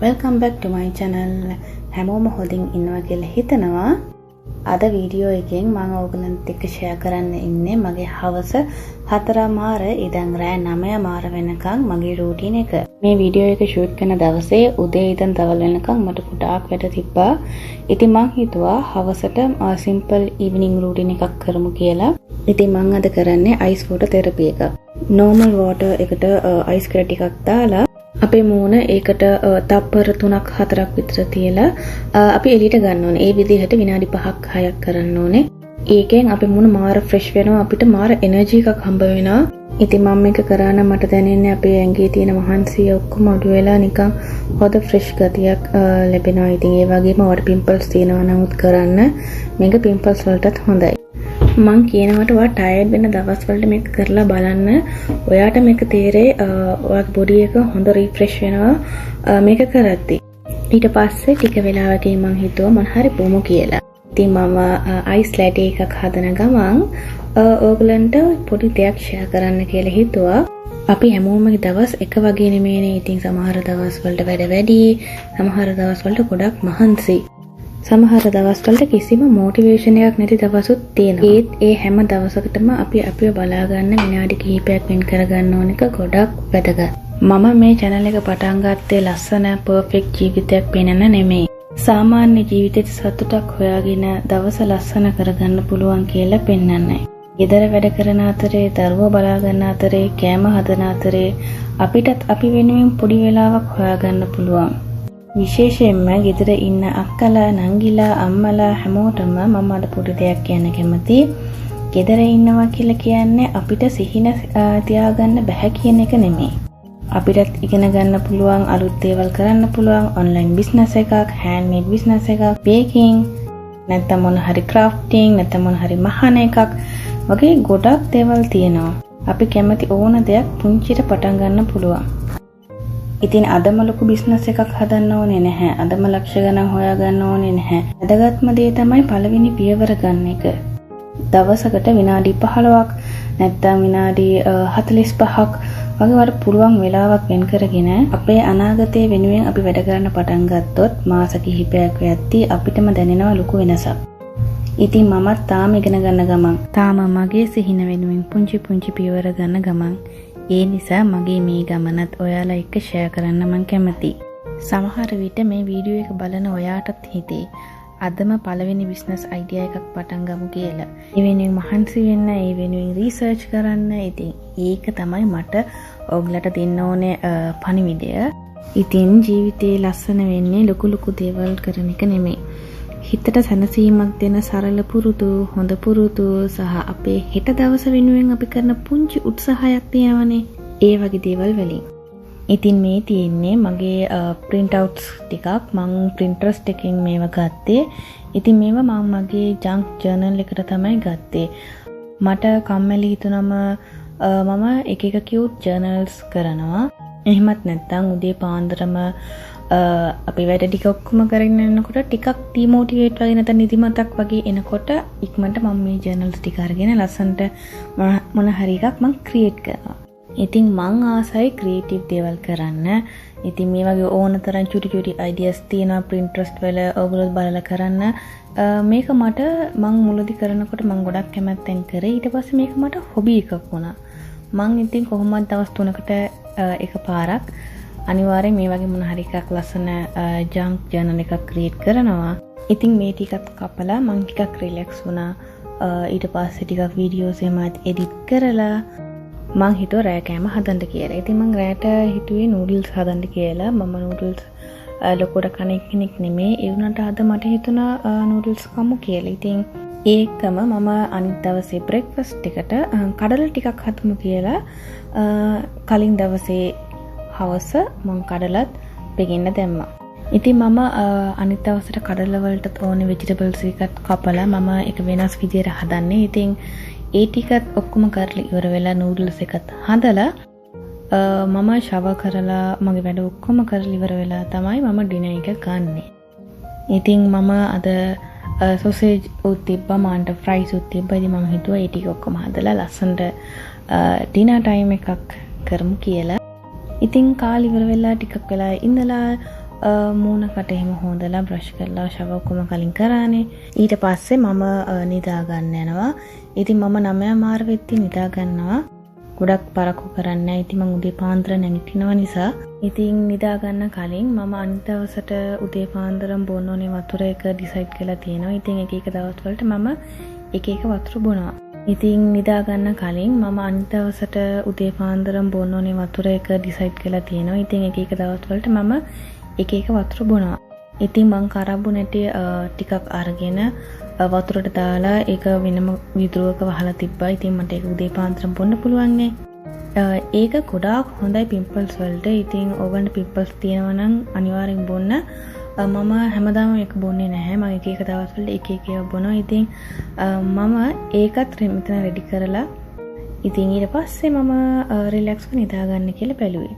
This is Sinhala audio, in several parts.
Welcome back to my channel. හැමෝම හොඳින් ඉන්නවා කියලා හිතනවා. අද වීඩියෝ එකෙන් මම ඔයගලන්ට එක්ක ෂෙයා කරන්න ඉන්නේ මගේ හවස 4:00 ඉඳන් රෑ 9:00 වෙනකන් මගේ රූටින් එක. මේ වීඩියෝ එක ෂූට් කරන දවසේ උදේ ඉඳන් දවල් වෙනකන් මට ගොඩාක් වැඩ තිබ්බා. ඉතින් මං හිතුවා හවසට සිම්පල් ඉවිනිං රූටින් එකක් කරමු කියලා. ඉතින් මං අද කරන්නේ අයිස් වෝටර් තෙරපි එක. normal water එකට අයිස් කර ටිකක් දාලා අපේ මූණ ඒකට තප්පර 3ක් 4ක් විතර තියලා අපි එළියට ගන්න ඕනේ. ඒ විදිහට විනාඩි 5ක් 6ක් කරන්න ඕනේ. ඒකෙන් අපේ මූණ මාර ෆ්‍රෙෂ් වෙනවා. අපිට මාර එනර්ජි එකක් හම්බ වෙනවා. ඉතින් මම මේක කරා නම් මට දැනෙන්නේ අපේ ඇඟේ තියෙන මහන්සිය ඔක්කොම අඩු වෙලා නිකන් හොද ෆ්‍රෙෂ් ගතියක් ලැබෙනවා. ඉතින් ඒ වගේම වට පිම්පල්ස් තියෙනවා නමුත් කරන්න මේක පිම්පල්ස් වලටත් හොඳයි. මං කියනවට ඔයා ටයර්ඩ් වෙන දවස් වලට මේක කරලා බලන්න. ඔයාට මේක තේරෙයි ඔයාගේ බොඩි එක හොඳ රිෆ්‍රෙෂ් වෙනවා මේක කරද්දි. ඊට පස්සේ ටික වෙලාවකින් මං හිතුවා මම හරි බොමු කියලා. ඉතින් මම අයිස් ලැටි එකක් හදන ගමන් ඕගලන්ට පොඩි දෙයක් ෂෙයා කරන්න කියලා හිතුවා. අපි හැමෝම දවස් එක වගේ නෙමෙයිනේ. ඉතින් සමහර දවස් වලට වැඩ වැඩි, සමහර දවස් වලට ගොඩක් මහන්සි. සමහර දවස් වලට කිසිම මොටිවේෂන් එකක් නැති දවසුත් තියෙනවා. ඒ හැම දවසකටම අපි අපිව බලා ගන්න විනාඩි කිහිපයක් වෙන් කර ගන්න ඕන එක ගොඩක් වැදගත්. මම මේ channel එක පටන් ගත්තේ ලස්සන පර්ෆෙක්ට් ජීවිතයක් පෙන්වන්න නෙමෙයි. සාමාන්‍ය ජීවිතේ සතුටක් හොයාගෙන දවස ලස්සන කරගන්න පුළුවන් කියලා පෙන්වන්නයි. ගෙදර වැඩ කරන අතරේ, දරුවෝ බලා ගන්න අතරේ, කෑම හදන අතරේ අපිටත් අපි වෙනුවෙන් පොඩි වෙලාවක් හොයාගන්න පුළුවන්. විශේෂයෙන්ම ගෙදර ඉන්න අක්කලා, නංගිලා, අම්මලා හැමෝටම මම අද පොඩි දෙයක් කියන්න කැමතියි. ගෙදර ඉන්නවා කියලා කියන්නේ අපිට සිහින තියාගන්න බෑ කියන එක නෙමෙයි. අපිටත් ඉගෙන ගන්න පුළුවන්, අලුත් දේවල් කරන්න පුළුවන්, ඔන්ලයින් බිස්නස් එකක්, හෑන්ඩ්මේඩ් බිස්නස් එකක්, බේකින්, නැත්නම් මොන හරි ක්‍රාෆ්ටිං, නැත්නම් මොන හරි මහන එකක් වගේ ගොඩක් දේවල් තියෙනවා. අපි කැමති ඕන දෙයක් පුංචිට පටන් ගන්න පුළුවන්. ඉතින් අදම ලොකු බිස්නස් එකක් හදන්න ඕනේ නැහැ. අදම ලක්ෂ ගණන් හොයා ගන්න ඕනේ නැහැ. වැදගත්ම දේ තමයි පළවෙනි පියවර ගන්න එක. දවසකට විනාඩි 15ක් නැත්නම් විනාඩි 45ක් වගේ වර පුළුවන් වෙලාවක් වෙන් කරගෙන අපේ අනාගතය වෙනුවෙන් අපි වැඩ කරන්න පටන් ගත්තොත් මාස කිහිපයක් යද්දී අපිටම දැනෙනවා ලොකු වෙනසක්. ඉතින් මමත් තාම ඉගෙන ගන්න ගමන්, තාම මගේ සිහින වෙනුවෙන් පුංචි පියවර ගන්න ගමන්. ඒ නිසා මගේ මේ ගමනත් ඔයාලා එක්ක ෂෙයා කරන්න මම කැමතියි. සමහර විට මේ වීඩියෝ එක බලන ඔයාටත් හිතේ අදම පළවෙනි බිස්නස් අයිඩියා එකක් පටන් ගමු කියලා. ඒ වෙනුවෙන් මහන්සි වෙන්න, ඒ වෙනුවෙන් රිසර්ච් කරන්න. ඉතින් ඒක තමයි මට ඔයගලට දෙන්න ඕනේ පණිවිඩය. ඉතින් ජීවිතේ ලස්සන වෙන්නේ ලොකු දේවල් කරන එක නෙමෙයි. හිතට සැනසීමක් දෙන සරල පුරුදු, හොඳ පුරුදු සහ අපේ හෙට දවස වෙනුවෙන් අපි කරන පුංචි උත්සාහයක් තියෙනවනේ. ඒ වගේ දේවල් වලින්. ඉතින් මේ තියෙන්නේ මගේ print outs ටිකක්. මම Pinterest එකෙන් මේවා ගත්තේ. ඉතින් මේවා මම මගේ junk journal එකට තමයි ගත්තේ. මට කම්මැලි හිතුනම මම එක cute journals කරනවා. එහෙමත් නැත්නම් උදේ පාන්දරම අපි වැඩ ටික ඔක්කොම කරගෙන යනකොට ටිකක් ඩිමෝටිවේට් වගේ නැත්නම් නිදිමතක් වගේ එනකොට ඉක්මනට මම මේ ජර්නල්ස් ටික අරගෙන ලස්සනට මොන හරි එකක් මම ක්‍රියේට් කරනවා. ඉතින් මං ආසයි ක්‍රියේටිව් දේවල් කරන්න. ඉතින් මේ වගේ ඕන තරම් චුටි අයිඩියාස් තියෙනවා Pinterest වල. ඔයගොල්ලෝ බලලා කරන්න. මේක මට මං මුලදී කරනකොට මං ගොඩක් කැමැත්තෙන් කරේ. ඊට පස්සේ මේක මට හොබි එකක් වුණා. මං ඉතින් කොහොමද දවස් 3කට එකපාරක් අනිවාර්යෙන් මේ වගේ මොන හරි එකක් ලස්සන ජන්ක් ජර්නල් එකක් ක්‍රියේට් කරනවා. ඉතින් මේ ටිකත් කපලා මම ටිකක් රිලැක්ස් වුණා. ඊට පස්සේ ටිකක් වීඩියෝස් එහෙමත් එඩිට් කරලා මං හිතුවා රෑ කෑම හදන්න කියලා. ඉතින් මං රෑට හිතුවේ නූඩල්ස් හදන්න කියලා. මම නූඩල්ස් ලොකුට කන කෙනෙක් නෙමෙයි. ඒ වුණාට අද මට හිතුණා නූඩල්ස් කමු කියලා. ඉතින් ඒකම මම අනිත් දවසේ බ්‍රෙක්ෆාස්ට් එකට කඩල ටිකක් හදමු කියලා කලින් දවසේ හවස මං කඩලත් පෙගෙන්න දැම්මා. ඉතින් මම අනිත් දවසට කඩල වලට ඕනේ ভেජිටබල්ස් එකත් කපලා මම එක වෙනස් විදියට හදන්නේ. ඉතින් ඒ ටිකත් ඔක්කොම කරලා ඉවර වෙලා නූඩල්ස් එකත් හදලා මම ෂවර් කරලා මගේ වැඩ ඔක්කොම කරලා ඉවර වෙලා තමයි මම ඩිනර් එක ගන්නෙ. ඉතින් මම අද සොසේජ් උත් තිබ්බා, මාන්ට ෆ්‍රයිස් උත් තිබ්බා. ඉතින් මම හිතුවා ඒ ටික ඔක්කොම හදලා ලස්සනට ඩිනර් ටයිම් එකක් කරමු කියලා. ඉතින් කාලේ ඉවර වෙලා ටිකක් වෙලා ඉඳලා මූණකට එහෙම හොඳලා බ්‍රෂ් කරලා ෂවර් ඔක්කොම කලින් කරානේ. ඊට පස්සේ මම නිදා ගන්න යනවා. ඉතින් මම 9 මාර වෙද්දි නිදා ගන්නවා. ගොඩක් පරක්කු කරන්නේ නැහැ. ඉතින් මම උදේ පාන්දර නැගිටිනවා නිසා. ඉතින් නිදා ගන්න කලින් මම අනිත් දවසට උදේ පාන්දරම බොන්න ඕනේ වතුර එක ඩිසයිඩ් කරලා තියෙනවා. ඉතින් එක එක දවස් වලට මම එක එක වතුර බොනවා. ඉතින් නිදා ගන්න කලින් මම අනිත් දවසට උදේ පාන්දරම බොන්න ඕනේ වතුර එක ඩිසයිඩ් කරලා තියෙනවා. ඉතින් එක එක දවස් වලට මම එක එක වතුර බොනවා. ඉතින් මං කරබ්බු නැටි ටිකක් අරගෙන වතුරට දාලා ඒක වෙනම විදුරුවක වහලා තිබ්බා. ඉතින් මට ඒක උදේ පාන්දරම බොන්න පුළුවන් නේ. ඒක ගොඩාක් හොඳයි පිම්පල්ස් වලට. ඉතින් ඕගොල්ලන්ට පිම්පල්ස් තියෙනවා නම් අනිවාර්යෙන් බොන්න. මම හැමදාම ඒක බොන්නේ නැහැ. මම එක එක දවස් වල එක එක ඒවා බොනවා. ඉතින් මම ඒකත් මෙතන රෙඩි කරලා ඉතින් ඊට පස්සේ මම රිලැක්ස්ව නිදා ගන්න කියලා බැලුවේ.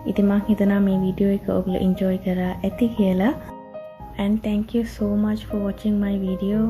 ඉතින් මම හිතනවා මේ වීඩියෝ එක ඔයගොල්ලෝ enjoy කරා ඇති කියලා. And thank you so much for watching my video.